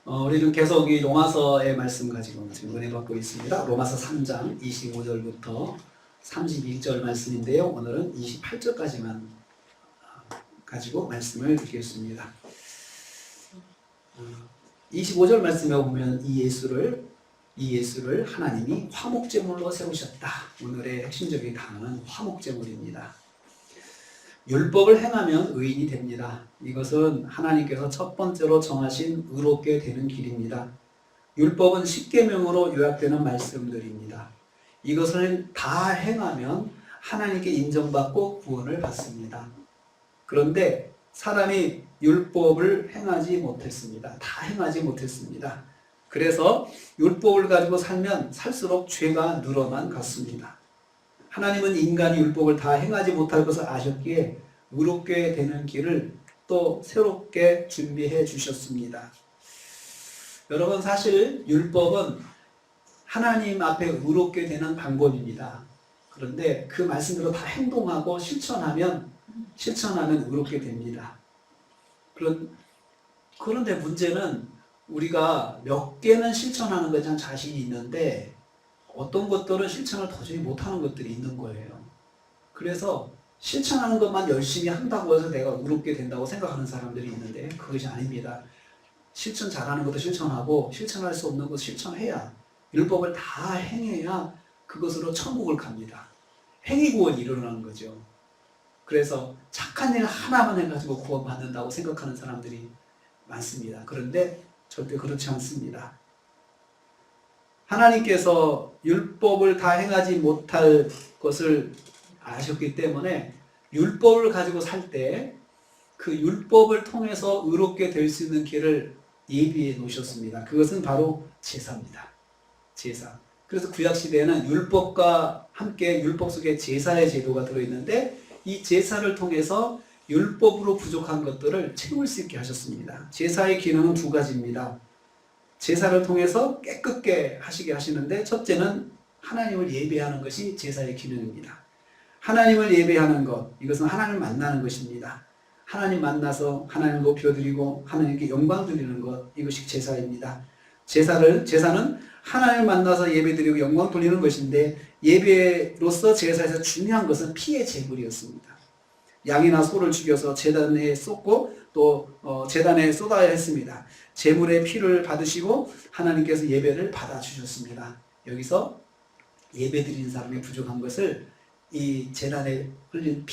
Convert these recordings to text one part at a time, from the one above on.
우리는 계속 이 로마서의 말씀 가지고 지금 은혜 받고 있습니다. 로마서 3장 25절부터 32절 말씀인데요. 오늘은 28절까지만 가지고 말씀을 듣겠습니다. 25절 말씀에 보면 이 예수를 하나님이 화목제물로 세우셨다. 오늘의 핵심적인 단어는 화목제물입니다. 율법을 행하면 의인이 됩니다. 이것은 하나님께서 첫 번째로 정하신 의롭게 되는 길입니다. 율법은 십계명으로 요약되는 말씀들입니다. 이것을 다 행하면 하나님께 인정받고 구원을 받습니다. 그런데 사람이 율법을 행하지 못했습니다. 다 행하지 못했습니다. 그래서 율법을 가지고 살면 살수록 죄가 늘어만 갔습니다. 하나님은 인간이 율법을 다 행하지 못할 것을 아셨기에 의롭게 되는 길을 또 새롭게 준비해 주셨습니다. 여러분, 사실 율법은 하나님 앞에 의롭게 되는 방법입니다. 그런데 그 말씀대로 다 행동하고 실천하면 의롭게 됩니다. 그런데 문제는 우리가 몇 개는 실천하는 것에 자신이 있는데 어떤 것들은 실천을 도저히 못하는 것들이 있는 거예요. 그래서 실천하는 것만 열심히 한다고 해서 내가 의롭게 된다고 생각하는 사람들이 있는데 그것이 아닙니다. 실천 잘하는 것도 실천하고 실천할 수 없는 것도 실천해야, 율법을 다 행해야 그것으로 천국을 갑니다. 행위구원이 일어나는 거죠. 그래서 착한 일 하나만 해가지고 구원받는다고 생각하는 사람들이 많습니다. 그런데 절대 그렇지 않습니다. 하나님께서 율법을 다 행하지 못할 것을 아셨기 때문에 율법을 가지고 살 때 그 율법을 통해서 의롭게 될 수 있는 길을 예비해 놓으셨습니다. 그것은 바로 제사입니다. 제사. 그래서 구약시대에는 율법과 함께 율법 속에 제사의 제도가 들어있는데 이 제사를 통해서 율법으로 부족한 것들을 채울 수 있게 하셨습니다. 제사의 기능은 두 가지입니다. 제사를 통해서 깨끗게 하시게 하시는데, 첫째는 하나님을 예배하는 것이 제사의 기능입니다. 하나님을 예배하는 것, 이것은 하나님을 만나는 것입니다. 하나님 만나서 하나님을 높여드리고 하나님께 영광 드리는 것, 이것이 제사입니다. 제사는 하나님을 만나서 예배드리고 영광 돌리는 것인데, 예배로서 제사에서 중요한 것은 피의 제물이었습니다. 양이나 소를 죽여서 제단에 쏟고 또 제단에 쏟아야 했습니다. 제물의 피를 받으시고 하나님께서 예배를 받아주셨습니다. 여기서 예배드리는 사람이 부족한 것을 이 제단에 흘린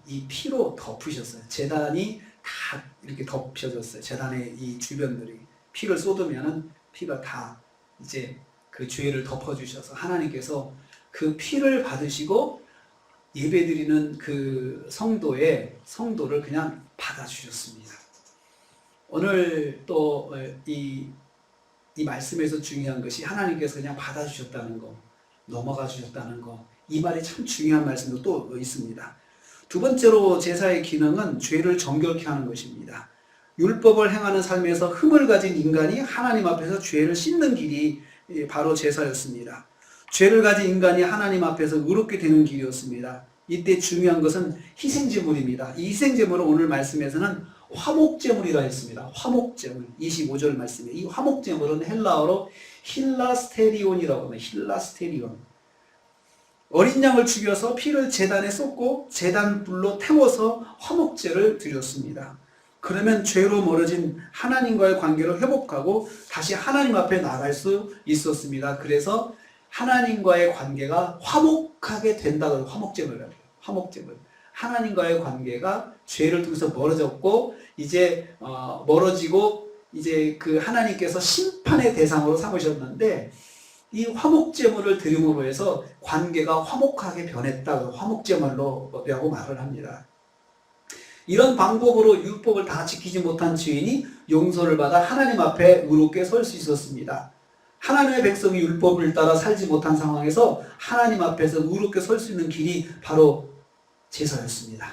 이 피로 덮으셨어요. 제단이 다 이렇게 덮여졌어요. 제단의 이 주변들이 피를 쏟으면은 피가 다 이제 그 죄를 덮어주셔서 하나님께서 그 피를 받으시고 예배드리는 그 성도를 그냥 받아주셨습니다. 오늘 또 이 말씀에서 중요한 것이 하나님께서 그냥 받아주셨다는 거, 넘어가 주셨다는 거, 이 말이 참 중요한 말씀도 또 있습니다. 두 번째로 제사의 기능은 죄를 정결케 하는 것입니다. 율법을 행하는 삶에서 흠을 가진 인간이 하나님 앞에서 죄를 씻는 길이 바로 제사였습니다. 죄를 가진 인간이 하나님 앞에서 의롭게 되는 길이었습니다. 이때 중요한 것은 희생제물입니다. 이 희생제물은 오늘 말씀에서는 화목제물이라 했습니다. 화목제물, 25절 말씀에 이 화목제물은 헬라어로 힐라스테리온이라고 합니다. 힐라스테리온. 어린 양을 죽여서 피를 제단에 쏟고 제단 불로 태워서 화목제를 드렸습니다. 그러면 죄로 멀어진 하나님과의 관계를 회복하고 다시 하나님 앞에 나갈 수 있었습니다. 그래서 하나님과의 관계가 화목하게 된다고 화목제물이라고 해요. 화목제물. 하나님과의 관계가 죄를 통해서 멀어졌고 이제 멀어지고 이제 그 하나님께서 심판의 대상으로 삼으셨는데 이 화목제물을 드림으로 해서 관계가 화목하게 변했다고 화목제물로라고 말을 합니다. 이런 방법으로 율법을 다 지키지 못한 죄인이 용서를 받아 하나님 앞에 의롭게 설 수 있었습니다. 하나님의 백성이 율법을 따라 살지 못한 상황에서 하나님 앞에서 의롭게 설 수 있는 길이 바로 제사였습니다.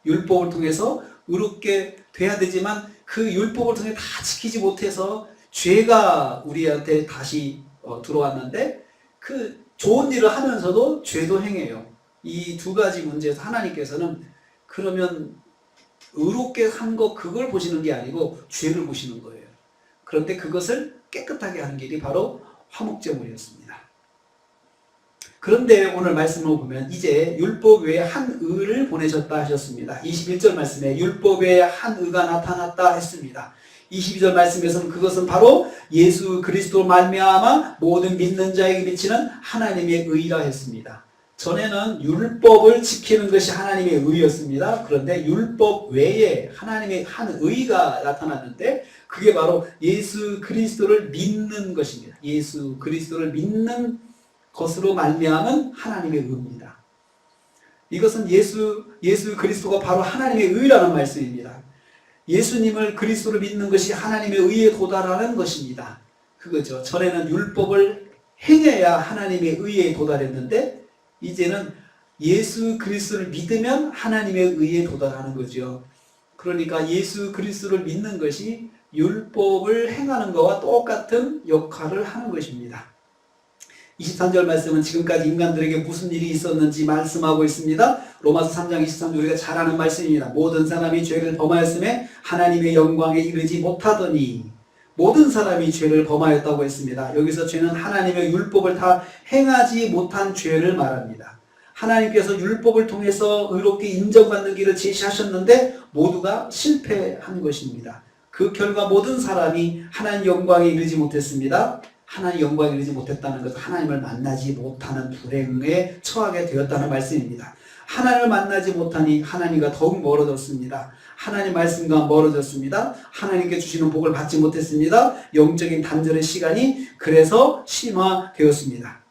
율법을 통해서 의롭게 돼야 되지만 그 율법을 통해 다 지키지 못해서 죄가 우리한테 다시 들어왔는데 그 좋은 일을 하면서도 죄도 행해요. 이 두 가지 문제에서 하나님께서는 그러면 의롭게 한 거 그걸 보시는 게 아니고 죄를 보시는 거예요. 그런데 그것을 깨끗하게 하는 길이 바로 화목제물이었습니다. 그런데 오늘 말씀을 보면 이제 율법 외에 한 의를 보내셨다 하셨습니다. 21절 말씀에 율법 외에 한 의가 나타났다 했습니다. 22절 말씀에서는 그것은 바로 예수 그리스도 말미암아 모든 믿는 자에게 비치는 하나님의 의라 했습니다. 전에는 율법을 지키는 것이 하나님의 의였습니다. 그런데 율법 외에 하나님의 한 의가 나타났는데 그게 바로 예수 그리스도를 믿는 것입니다. 예수 그리스도를 믿는 것으로 말미암은 하나님의 의입니다. 이것은 예수 그리스도가 바로 하나님의 의라는 말씀입니다. 예수님을 그리스도를 믿는 것이 하나님의 의에 도달하는 것입니다. 그거죠. 전에는 율법을 행해야 하나님의 의에 도달했는데 이제는 예수 그리스도를 믿으면 하나님의 의에 도달하는 거죠. 그러니까 예수 그리스도를 믿는 것이 율법을 행하는 것과 똑같은 역할을 하는 것입니다. 23절 말씀은 지금까지 인간들에게 무슨 일이 있었는지 말씀하고 있습니다. 로마서 3장 23절 우리가 잘 아는 말씀입니다. 모든 사람이 죄를 범하였음에 하나님의 영광에 이르지 못하더니 모든 사람이 죄를 범하였다고 했습니다. 여기서 죄는 하나님의 율법을 다 행하지 못한 죄를 말합니다. 하나님께서 율법을 통해서 의롭게 인정받는 길을 제시하셨는데 모두가 실패한 것입니다. 그 결과 모든 사람이 하나님 영광에 이르지 못했습니다. 하나님 영광에 이르지 못했다는 것은 하나님을 만나지 못하는 불행에 처하게 되었다는 말씀입니다. 하나님을 만나지 못하니 하나님과 더욱 멀어졌습니다. 하나님 말씀과 멀어졌습니다. 하나님께 주시는 복을 받지 못했습니다. 영적인 단절의 시간이 그래서 심화되었습니다.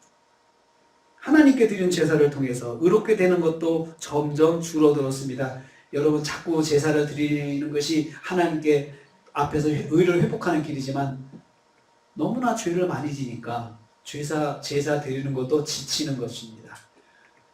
하나님께 드린 제사를 통해서 의롭게 되는 것도 점점 줄어들었습니다. 여러분 자꾸 제사를 드리는 것이 하나님께 앞에서 의를 회복하는 길이지만 너무나 죄를 많이 지니까 제사 드리는 것도 지치는 것입니다.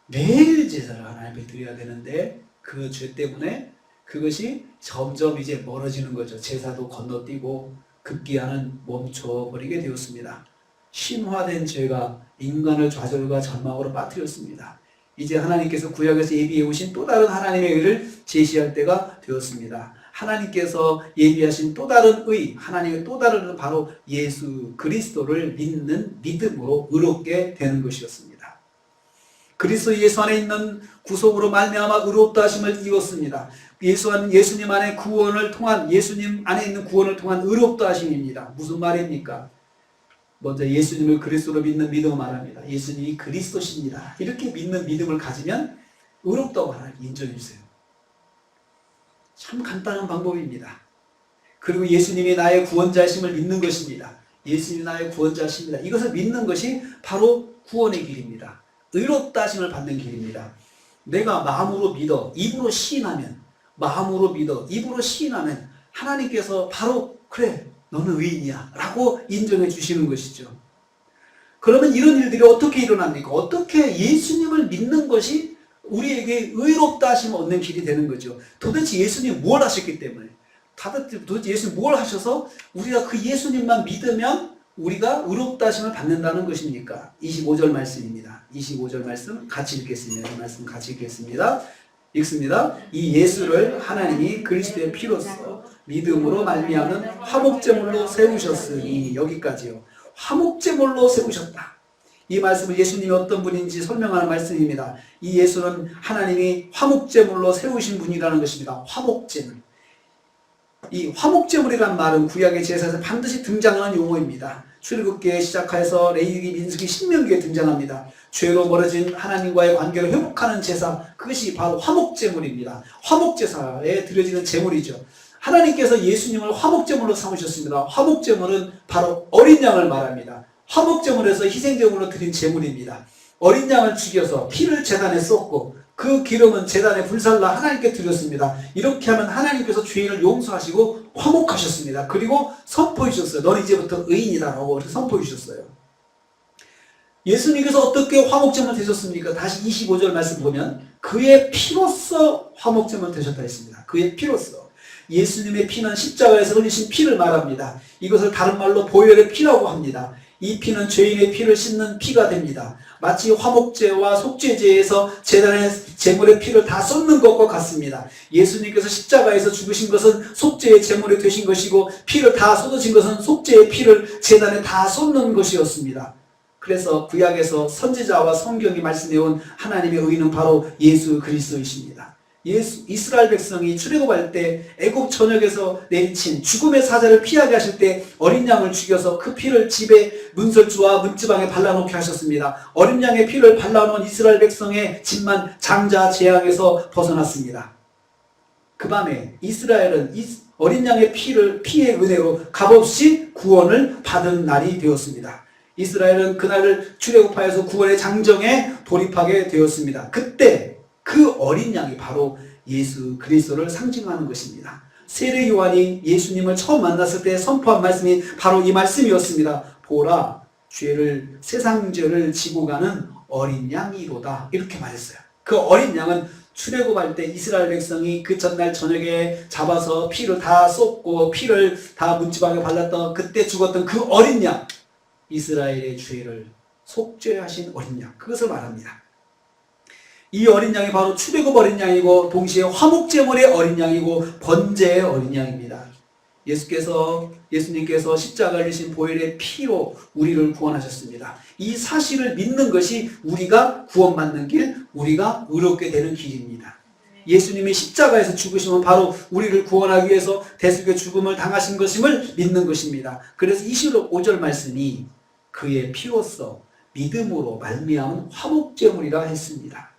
매일 제사를 하나님께 드려야 되는데 그 죄 때문에 그것이 점점 이제 멀어지는 거죠. 제사도 건너뛰고 급기야는 멈춰버리게 되었습니다. 심화된 죄가 인간을 좌절과 절망으로 빠뜨렸습니다. 이제 하나님께서 구약에서 예비해 오신 또 다른 하나님의 의를 제시할 때가 되었습니다. 하나님께서 예비하신 또 다른 의, 하나님의 또 다른 의는 바로 예수 그리스도를 믿는 믿음으로 의롭게 되는 것이었습니다. 그리스도 예수 안에 있는 구속으로 말미암아 의롭다 하심을 이뤘습니다. 예수님 안에 구원을 통한 예수님 안에 있는 구원을 통한 의롭다 하심입니다. 무슨 말입니까? 먼저 예수님을 그리스도로 믿는 믿음을 말합니다. 예수님이 그리스도십니다. 이렇게 믿는 믿음을 가지면 의롭다고 하나님 인정해 주세요. 참 간단한 방법입니다. 그리고 예수님이 나의 구원자심을 믿는 것입니다. 예수님이 나의 구원자십니다. 이것을 믿는 것이 바로 구원의 길입니다. 의롭다 하심을 받는 길입니다. 내가 마음으로 믿어 입으로 시인하면 마음으로 믿어 입으로 시인하면 하나님께서 바로 그래 너는 의인이야 라고 인정해 주시는 것이죠. 그러면 이런 일들이 어떻게 일어납니까? 어떻게 예수님을 믿는 것이 우리에게 의롭다 하심을 얻는 길이 되는 거죠. 도대체 예수님 뭘 하셨기 때문에 도대체 예수님 뭘 하셔서 우리가 그 예수님만 믿으면 우리가 의롭다 하심을 받는다는 것입니까? 25절 말씀입니다. 25절 말씀 같이 읽겠습니다. 이 말씀 같이 읽겠습니다. 읽습니다. 이 예수를 하나님이 그리스도의 피로써 믿음으로 말미암는 화목제물로 세우셨으니 여기까지요. 화목제물로 세우셨다. 이 말씀은 예수님이 어떤 분인지 설명하는 말씀입니다. 이 예수는 하나님이 화목제물로 세우신 분이라는 것입니다. 화목제물. 이 화목제물이란 말은 구약의 제사에서 반드시 등장하는 용어입니다. 출애굽기에 시작해서 레위기, 민수기, 신명기에 등장합니다. 죄로 멀어진 하나님과의 관계를 회복하는 제사, 그것이 바로 화목제물입니다. 화목제사에 드려지는 제물이죠. 하나님께서 예수님을 화목제물로 삼으셨습니다. 화목제물은 바로 어린 양을 말합니다. 화목제물에서 희생제물로 드린 제물입니다. 어린 양을 죽여서 피를 제단에 쏟고 그 기름은 제단에 불살라 하나님께 드렸습니다. 이렇게 하면 하나님께서 죄인을 용서하시고 화목하셨습니다. 그리고 선포해 주셨어요. 너는 이제부터 의인이다라고 선포해 주셨어요. 예수님께서 어떻게 화목제물 되셨습니까? 다시 25절 말씀 보면 그의 피로써 화목제물 되셨다 했습니다. 그의 피로써. 예수님의 피는 십자가에서 흘리신 피를 말합니다. 이것을 다른 말로 보혈의 피라고 합니다. 이 피는 죄인의 피를 씻는 피가 됩니다. 마치 화목제와 속죄제에서 제단의 제물의 피를 다 쏟는 것과 같습니다. 예수님께서 십자가에서 죽으신 것은 속죄의 제물이 되신 것이고 피를 다 쏟으신 것은 속죄의 피를 제단에 다 쏟는 것이었습니다. 그래서 구약에서 선지자와 성경이 말씀해온 하나님의 의는 바로 예수 그리스도이십니다. 이스라엘 백성이 출애굽할 때 애굽 전역에서 내리친 죽음의 사자를 피하게 하실 때 어린 양을 죽여서 그 피를 집에 문설주와 문지방에 발라놓게 하셨습니다. 어린 양의 피를 발라놓은 이스라엘 백성의 집만 장자 재앙에서 벗어났습니다. 그 밤에 이스라엘은 어린 양의 피의 은혜로 값없이 구원을 받은 날이 되었습니다. 이스라엘은 그날을 출애굽하여서 구원의 장정에 돌입하게 되었습니다. 그때 그 어린 양이 바로 예수 그리스도를 상징하는 것입니다. 세례 요한이 예수님을 처음 만났을 때 선포한 말씀이 바로 이 말씀이었습니다. 보라, 세상 죄를 지고 가는 어린 양이로다. 이렇게 말했어요. 그 어린 양은 출애굽할 때 이스라엘 백성이 그 전날 저녁에 잡아서 피를 다 쏟고 피를 다 문지방에 발랐던 그때 죽었던 그 어린 양, 이스라엘의 죄를 속죄하신 어린 양, 그것을 말합니다. 이 어린 양이 바로 출애굽 어린 양이고 동시에 화목제물의 어린 양이고 번제의 어린 양입니다. 예수님께서 십자가를 지신 보혈의 피로 우리를 구원하셨습니다. 이 사실을 믿는 것이 우리가 구원받는 길, 우리가 의롭게 되는 길입니다. 예수님이 십자가에서 죽으심은 바로 우리를 구원하기 위해서 대속의 죽음을 당하신 것임을 믿는 것입니다. 그래서 25절 말씀이 그의 피로써 믿음으로 말미암은 화목제물이라 했습니다.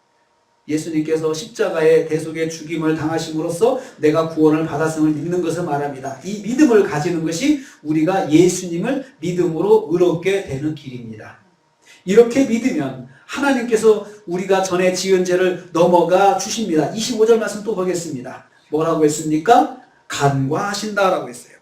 예수님께서 십자가의 대속의 죽임을 당하심으로써 내가 구원을 받았음을 믿는 것을 말합니다. 이 믿음을 가지는 것이 우리가 예수님을 믿음으로 의롭게 되는 길입니다. 이렇게 믿으면 하나님께서 우리가 전에 지은 죄를 넘어가 주십니다. 25절 말씀 또 보겠습니다. 뭐라고 했습니까? 간과하신다라고 했어요.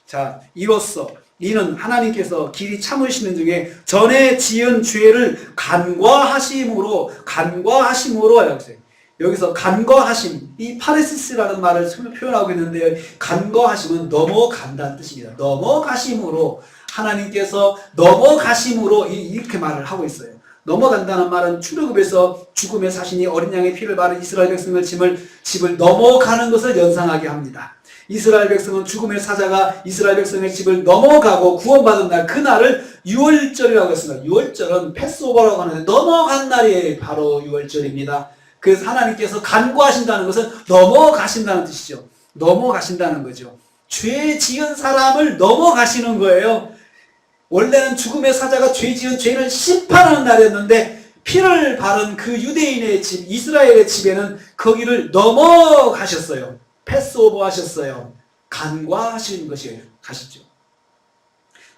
자, 이로써 이는 하나님께서 길이 참으시는 중에 전에 지은 죄를 간과하심으로 하라고 했어요. 여기서 간과하심, 이 파레시스라는 말을 표현하고 있는데요. 간과하심은 넘어간다는 뜻입니다. 넘어가심으로, 하나님께서 넘어가심으로 이렇게 말을 하고 있어요. 넘어간다는 말은 출애굽에서 죽음의 사신이 어린 양의 피를 바른 이스라엘 백성의 집을 넘어가는 것을 연상하게 합니다. 이스라엘 백성은 죽음의 사자가 이스라엘 백성의 집을 넘어가고 구원받은 날, 그날을 유월절이라고 했습니다. 유월절은 패스오버라고 하는데 넘어간 날이 바로 유월절입니다. 그래서 하나님께서 간구하신다는 것은 넘어가신다는 뜻이죠. 넘어가신다는 거죠. 죄 지은 사람을 넘어가시는 거예요. 원래는 죽음의 사자가 죄 지은 죄를 심판하는 날이었는데 피를 바른 그 유대인의 집, 이스라엘의 집에는 거기를 넘어가셨어요. 패스오버 하셨어요. 간과하시는 것이에요. 가시죠.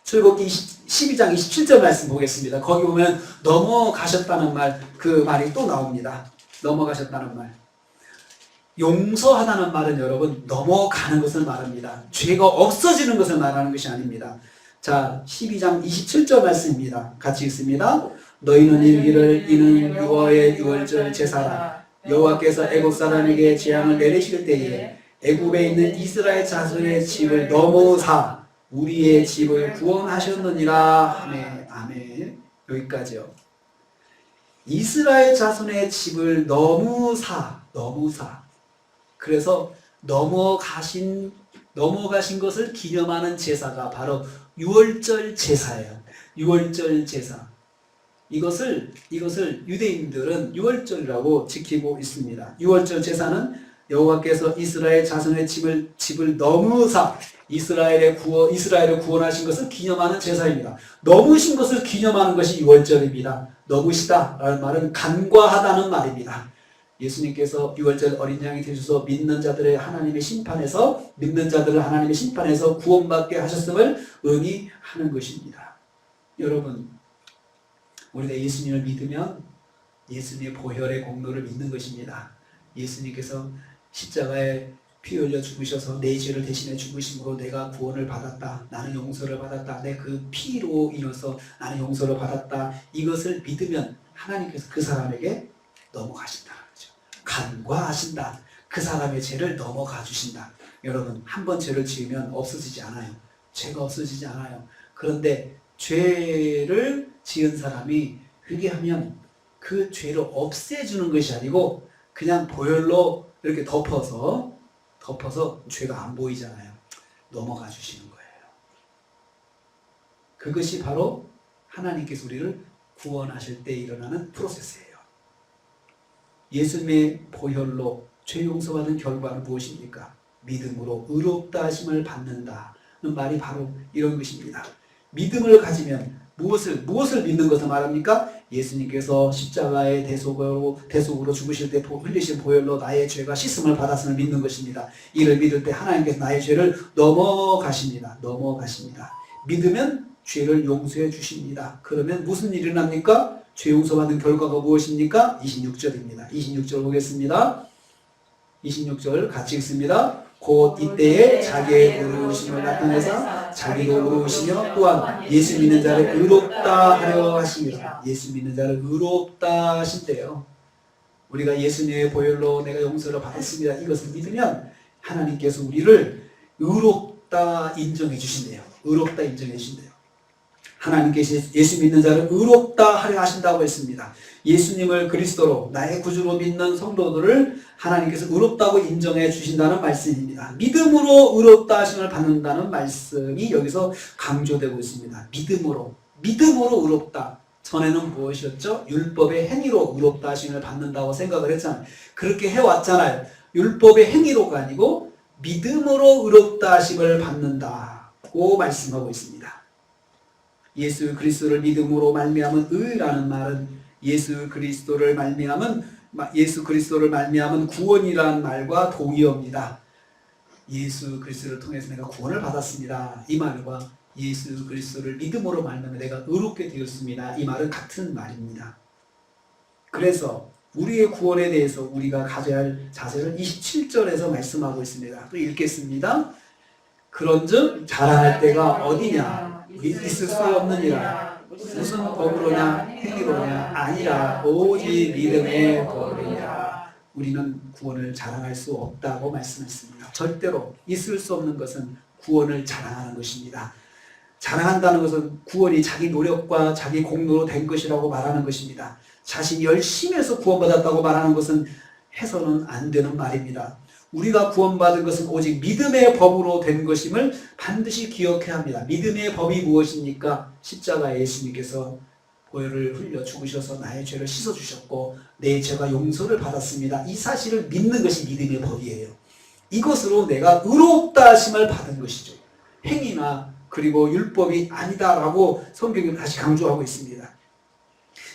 출애굽기 12장 27절 말씀 보겠습니다. 거기 보면 넘어가셨다는 말, 그 말이 또 나옵니다. 넘어가셨다는 말. 용서하다는 말은 여러분 넘어가는 것을 말합니다. 죄가 없어지는 것을 말하는 것이 아닙니다. 자, 12장 27절 말씀입니다. 같이 읽습니다. 너희는 이르기를 이는 유월의 유월절 제사라. 여호와께서 애굽 사람에게 재앙을 내리실 때에 애굽에 있는 이스라엘 자손의 집을 넘어사 우리의 집을 구원하셨느니라. 아멘. 아멘. 여기까지요. 이스라엘 자손의 집을 넘어사. 그래서 넘어가신 것을 기념하는 제사가 바로 유월절 제사예요. 유월절 제사. 이것을 유대인들은 유월절이라고 지키고 있습니다. 유월절 제사는 여호와께서 이스라엘 자손의 집을 넘으사 이스라엘을 구원하신 것을 기념하는 제사입니다. 넘으신 것을 기념하는 것이 유월절입니다. 넘으시다라는 말은 간과하다는 말입니다. 예수님께서 유월절 어린 양이 되셔서 믿는 자들을 하나님의 심판에서 구원받게 하셨음을 의미하는 것입니다. 여러분, 우리가 예수님을 믿으면 예수님의 보혈의 공로를 믿는 것입니다. 예수님께서 십자가에 피 흘려 죽으셔서 내 죄를 대신해 죽으심으로 내가 구원을 받았다. 나는 용서를 받았다. 내 그 피로 인해서 나는 용서를 받았다. 이것을 믿으면 하나님께서 그 사람에게 넘어가신다는 거죠. 간과하신다. 그 사람의 죄를 넘어가 주신다. 여러분, 한 번 죄를 지으면 없어지지 않아요. 죄가 없어지지 않아요. 그런데 죄를 지은 사람이 회개하면 그 죄를 없애주는 것이 아니고 그냥 보혈로 이렇게 덮어서 죄가 안 보이잖아요. 넘어가 주시는 거예요. 그것이 바로 하나님께서 우리를 구원하실 때 일어나는 프로세스예요. 예수님의 보혈로 죄 용서받은 결과는 무엇입니까? 믿음으로 의롭다 하심을 받는다는 말이 바로 이런 것입니다. 믿음을 가지면 무엇을 믿는 것을 말합니까? 예수님께서 십자가의 대속으로 죽으실 때 흘리신 보혈로 나의 죄가 씻음을 받았음을 믿는 것입니다. 이를 믿을 때 하나님께서 나의 죄를 넘어가십니다. 믿으면 죄를 용서해 주십니다. 그러면 무슨 일이 일어납니까? 죄 용서받은 결과가 무엇입니까? 26절입니다. 26절 보겠습니다. 26절 같이 읽습니다. 곧 이때에 자기의 의로우심을 나타내사 자기도 의로우시며 또한 예수 믿는 자를 의롭다 하려 하십니다. 예수 믿는 자를 의롭다 하신대요. 우리가 예수님의 보혈로 내가 용서를 받았습니다. 이것을 믿으면 하나님께서 우리를 의롭다 인정해 주신대요. 의롭다 인정해 주신대요. 하나님께서 예수 믿는 자를 의롭다 하려 하신다고 했습니다. 예수님을 그리스도로 나의 구주로 믿는 성도들을 하나님께서 의롭다고 인정해 주신다는 말씀입니다. 믿음으로 의롭다 하심을 받는다는 말씀이 여기서 강조되고 있습니다. 믿음으로 의롭다. 전에는 무엇이었죠? 율법의 행위로 의롭다 하심을 받는다고 생각을 했잖아요. 그렇게 해왔잖아요. 율법의 행위로가 아니고 믿음으로 의롭다 하심을 받는다고 말씀하고 있습니다. 예수 그리스도를 믿음으로 말미암은 의라는 말은 예수 그리스도를 말미암은 구원이라는 말과 동의어입니다. 예수 그리스도를 통해서 내가 구원을 받았습니다. 이 말과 예수 그리스도를 믿음으로 말미암아 내가 의롭게 되었습니다. 이 말은 같은 말입니다. 그래서 우리의 구원에 대해서 우리가 가져야 할 자세를 27절에서 말씀하고 있습니다. 또 읽겠습니다. 그런즉 자랑할 때가 어디냐? 있을 수 없느니라. 무슨 법으로냐 행위로냐 아니라 오직 믿음의 법이라. 우리는 구원을 자랑할 수 없다고 말씀했습니다. 절대로 있을 수 없는 것은 구원을 자랑하는 것입니다. 자랑한다는 것은 구원이 자기 노력과 자기 공로로 된 것이라고 말하는 것입니다. 자신이 열심히 해서 구원받았다고 말하는 것은 해서는 안 되는 말입니다. 우리가 구원받은 것은 오직 믿음의 법으로 된 것임을 반드시 기억해야 합니다. 믿음의 법이 무엇입니까? 십자가에 예수님께서 보혈을 흘려 죽으셔서 나의 죄를 씻어주셨고 내 죄가 용서를 받았습니다. 이 사실을 믿는 것이 믿음의 법이에요. 이것으로 내가 의롭다 하심을 받은 것이죠. 행위나 그리고 율법이 아니다라고 성경이 다시 강조하고 있습니다.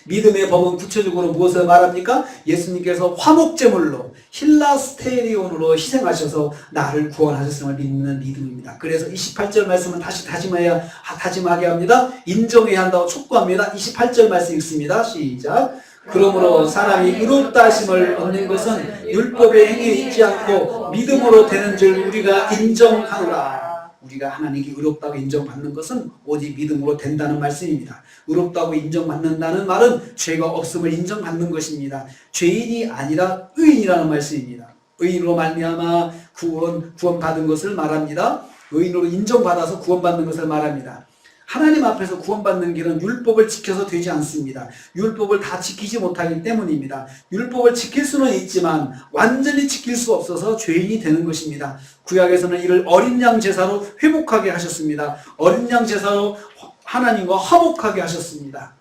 믿음의 법은 구체적으로 무엇을 말합니까? 예수님께서 화목제물로 힐라스테리온으로 희생하셔서 나를 구원하셨음을 믿는 믿음입니다. 그래서 28절 말씀은 다시 다짐하게 합니다. 인정해야 한다고 촉구합니다. 28절 말씀 읽습니다. 시작. 그러므로 사람이 의롭다 하심을 얻는 것은 율법의 행위에 있지 않고 믿음으로 되는 줄 우리가 인정하노라. 우리가 하나님께 의롭다고 인정받는 것은 오직 믿음으로 된다는 말씀입니다. 의롭다고 인정받는다는 말은 죄가 없음을 인정받는 것입니다. 죄인이 아니라 의인이라는 말씀입니다. 의인으로 말미암아 구원받은 것을 말합니다. 의인으로 인정받아서 구원받는 것을 말합니다. 하나님 앞에서 구원받는 길은 율법을 지켜서 되지 않습니다. 율법을 다 지키지 못하기 때문입니다. 율법을 지킬 수는 있지만 완전히 지킬 수 없어서 죄인이 되는 것입니다. 구약에서는 이를 어린 양 제사로 회복하게 하셨습니다. 어린 양 제사로 하나님과 화목하게 하셨습니다.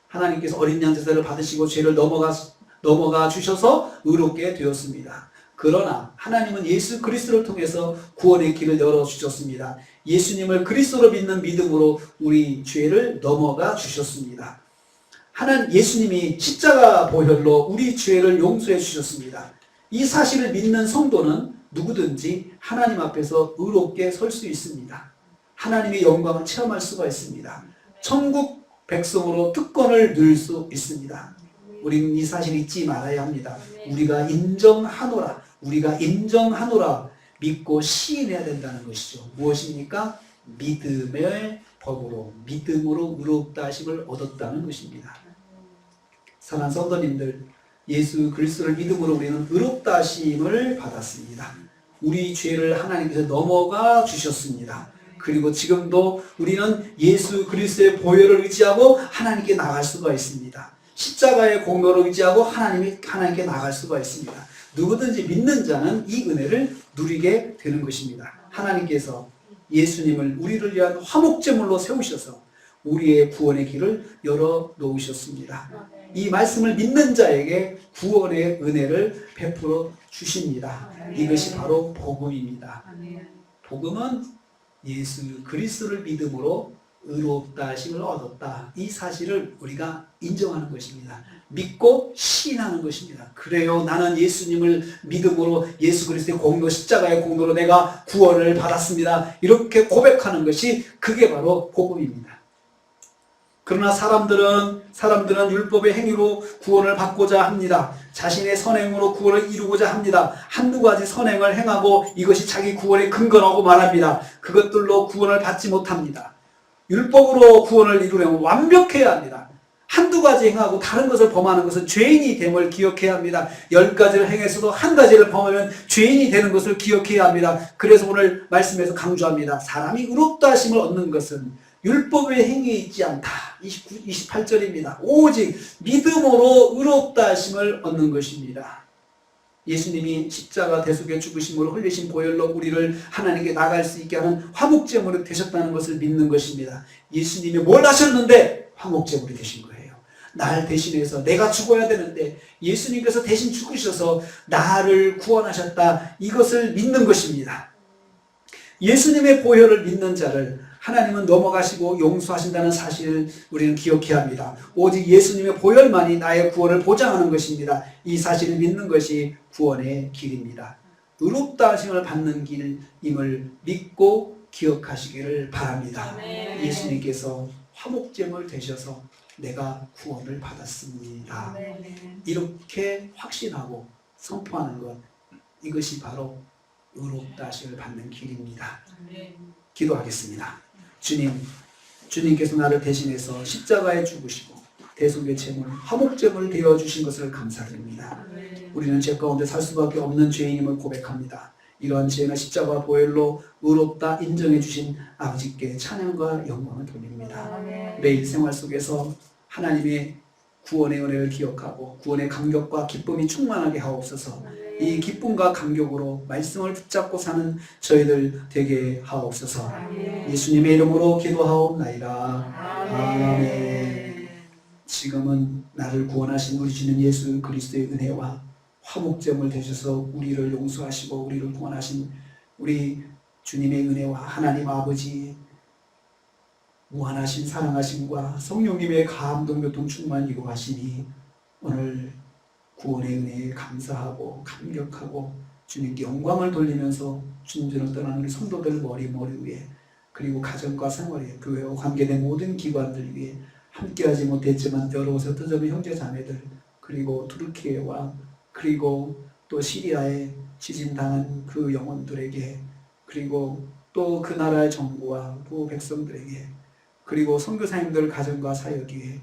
하나님께서 어린 양 제사를 받으시고 죄를 넘어가 주셔서 의롭게 되었습니다. 그러나 하나님은 예수 그리스도를 통해서 구원의 길을 열어주셨습니다. 예수님을 그리스도로 믿는 믿음으로 우리 죄를 넘어가 주셨습니다. 예수님이 십자가 보혈로 우리 죄를 용서해 주셨습니다. 이 사실을 믿는 성도는 누구든지 하나님 앞에서 의롭게 설 수 있습니다. 하나님의 영광을 체험할 수가 있습니다. 천국 백성으로 특권을 누릴 수 있습니다. 우리는 이 사실을 잊지 말아야 합니다. 우리가 인정하노라 믿고 시인해야 된다는 것이죠. 무엇입니까? 믿음의 법으로 믿음으로 의롭다 하심을 얻었다는 것입니다. 사랑하는 성도님들, 예수 그리스도를 믿음으로 우리는 의롭다 하심을 받았습니다. 우리 죄를 하나님께서 넘어가 주셨습니다. 그리고 지금도 우리는 예수 그리스도의 보혈을 의지하고 하나님께 나갈 수가 있습니다. 십자가의 공로를 의지하고 하나님께 나갈 수가 있습니다. 누구든지 믿는 자는 이 은혜를 누리게 되는 것입니다. 하나님께서 예수님을 우리를 위한 화목제물로 세우셔서 우리의 구원의 길을 열어 놓으셨습니다. 이 말씀을 믿는 자에게 구원의 은혜를 베풀어 주십니다. 이것이 바로 복음입니다. 복음은 예수 그리스도를 믿음으로 의롭다 하심을 얻었다. 이 사실을 우리가 인정하는 것입니다. 믿고 시인하는 것입니다. 그래요, 나는 예수님을 믿음으로 예수 그리스도의 공로, 십자가의 공로로 내가 구원을 받았습니다. 이렇게 고백하는 것이 그게 바로 복음입니다. 그러나 사람들은 율법의 행위로 구원을 받고자 합니다. 자신의 선행으로 구원을 이루고자 합니다. 한두 가지 선행을 행하고 이것이 자기 구원의 근거라고 말합니다. 그것들로 구원을 받지 못합니다. 율법으로 구원을 이루려면 완벽해야 합니다. 한두 가지 행하고 다른 것을 범하는 것은 죄인이 됨을 기억해야 합니다. 10가지를 행해서도 한 가지를 범하면 죄인이 되는 것을 기억해야 합니다. 그래서 오늘 말씀에서 강조합니다. 사람이 의롭다 하심을 얻는 것은 율법의 행위에 있지 않다. 28절입니다. 오직 믿음으로 의롭다 하심을 얻는 것입니다. 예수님이 십자가 대속의 죽으심으로 흘리신 보혈로 우리를 하나님께 나갈 수 있게 하는 화목제물이 되셨다는 것을 믿는 것입니다. 예수님이 뭘 하셨는데 화목제물이 되신 거예요. 날 대신해서 내가 죽어야 되는데 예수님께서 대신 죽으셔서 나를 구원하셨다. 이것을 믿는 것입니다. 예수님의 보혈을 믿는 자를 하나님은 넘어가시고 용서하신다는 사실을 우리는 기억해야 합니다. 오직 예수님의 보혈만이 나의 구원을 보장하는 것입니다. 이 사실을 믿는 것이 구원의 길입니다. 의롭다 하심을 받는 길임을 믿고 기억하시기를 바랍니다. 예수님께서 화목제물 되셔서 내가 구원을 받았습니다. 이렇게 확신하고 선포하는 것, 이것이 바로 의롭다 하심을 받는 길입니다. 기도하겠습니다. 주님께서 나를 대신해서 십자가에 죽으시고 대속의 제물, 화목제물 되어주신 것을 감사드립니다. 우리는 죄 가운데 살 수밖에 없는 죄인임을 고백합니다. 이러한 죄나 십자가 보혈로 의롭다 인정해 주신 아버지께 찬양과 영광을 돌립니다. 매일 생활 속에서 하나님의 구원의 은혜를 기억하고 구원의 감격과 기쁨이 충만하게 하옵소서. 이 기쁨과 감격으로 말씀을 붙잡고 사는 저희들 되게 하옵소서. 예수님의 이름으로 기도하옵나이다. 아멘. 지금은 나를 구원하신 우리 주님 예수 그리스도의 은혜와 화목제물 되셔서 우리를 용서하시고 우리를 구원하신 우리 주님의 은혜와 하나님 아버지 무한하신 사랑하심과 성령님의 감동교통 충만 이루하시니 오늘 구원의 은혜에 감사하고 감격하고 주님께 영광을 돌리면서 주님처럼 떠나는 우리 성도들 머리 위에 그리고 가정과 생활에 교회와 관계된 모든 기관들 위에 함께하지 못했지만 여러 곳에 흩어져진 형제자매들 그리고 투르키예와 그리고 또 시리아에 지진당한 그 영혼들에게 그리고 또 그 나라의 정부와 그 백성들에게 그리고 선교사님들 가정과 사역 위에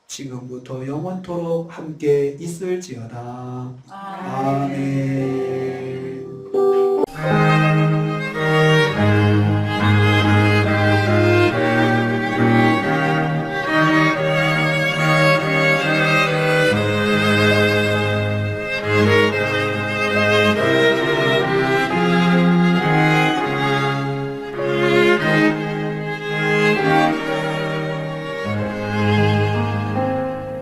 지금부터 영원토록 함께 있을지어다. 아멘.